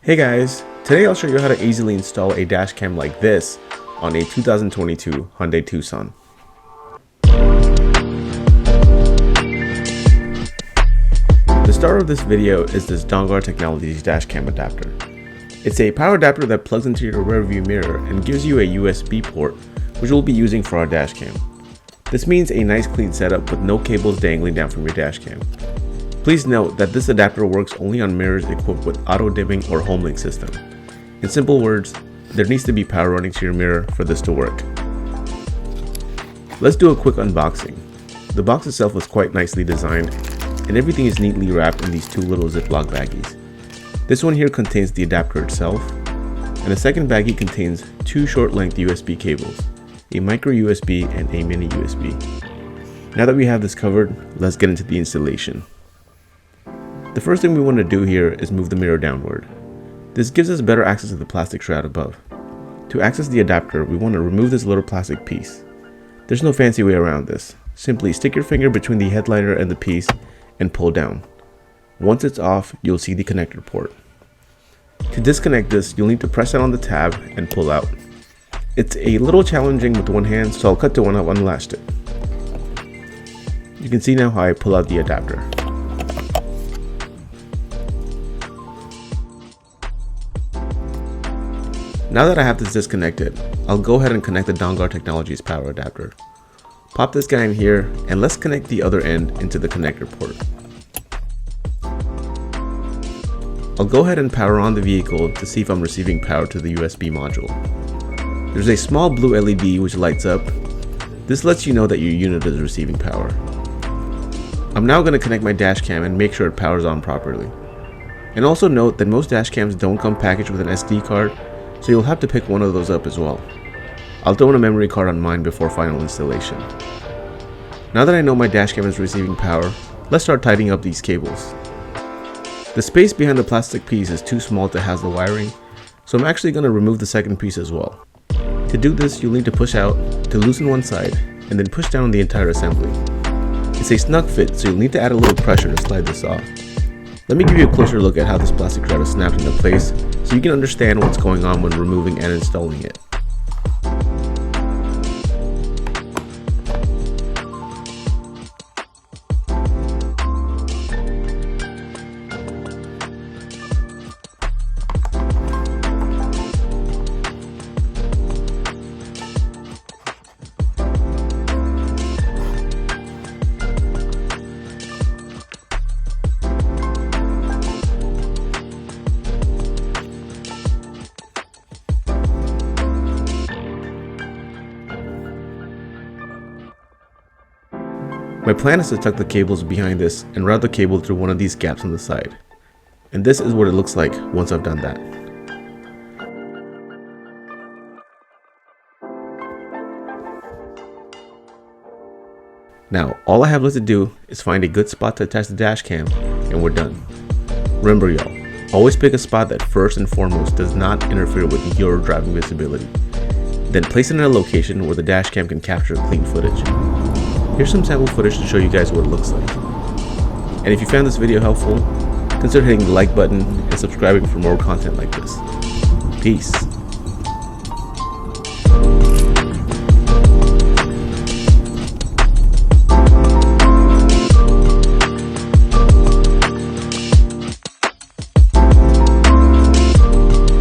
Hey guys, today I'll show you how to easily install a dash cam like this on a 2022 Hyundai Tucson. The start of this video is this Dongar Technologies dash cam adapter. It's a power adapter that plugs into your rear view mirror and gives you a USB port, which we'll be using for our dash cam. This means a nice clean setup with no cables dangling down from your dash cam. Please note that this adapter works only on mirrors equipped with auto dimming or home link system. In simple words, there needs to be power running to your mirror for this to work. Let's do a quick unboxing. The box itself was quite nicely designed and everything is neatly wrapped in these two little Ziploc baggies. This one here contains the adapter itself, and the second baggie contains two short length USB cables, a micro USB and a mini USB. Now that we have this covered, let's get into the installation. The first thing we want to do here is move the mirror downward. This gives us better access to the plastic shroud above. To access the adapter, we want to remove this little plastic piece. There's no fancy way around this. Simply stick your finger between the headliner and the piece and pull down. Once it's off, you'll see the connector port. To disconnect this, you'll need to press down on the tab and pull out. It's a little challenging with one hand, so I'll cut to one I've unlatched it. You can see now how I pull out the adapter. Now that I have this disconnected, I'll go ahead and connect the Dongar Technologies power adapter. Pop this guy in here and let's connect the other end into the connector port. I'll go ahead and power on the vehicle to see if I'm receiving power to the USB module. There's a small blue LED which lights up. This lets you know that your unit is receiving power. I'm now going to connect my dash cam and make sure it powers on properly. And also note that most dash cams don't come packaged with an SD card, so you'll have to pick one of those up as well. I'll throw in a memory card on mine before final installation. Now that I know my dash cam is receiving power, let's start tightening up these cables. The space behind the plastic piece is too small to house the wiring, so I'm actually going to remove the second piece as well. To do this, you'll need to push out to loosen one side and then push down on the entire assembly. It's a snug fit, so you'll need to add a little pressure to slide this off. Let me give you a closer look at how this plastic shroud is snapped into place so you can understand what's going on when removing and installing it. My plan is to tuck the cables behind this and route the cable through one of these gaps on the side. And this is what it looks like once I've done that. Now, all I have left to do is find a good spot to attach the dash cam and we're done. Remember y'all, always pick a spot that first and foremost does not interfere with your driving visibility. Then place it in a location where the dash cam can capture clean footage. Here's some sample footage to show you guys what it looks like. And if you found this video helpful, consider hitting the like button and subscribing for more content like this. Peace.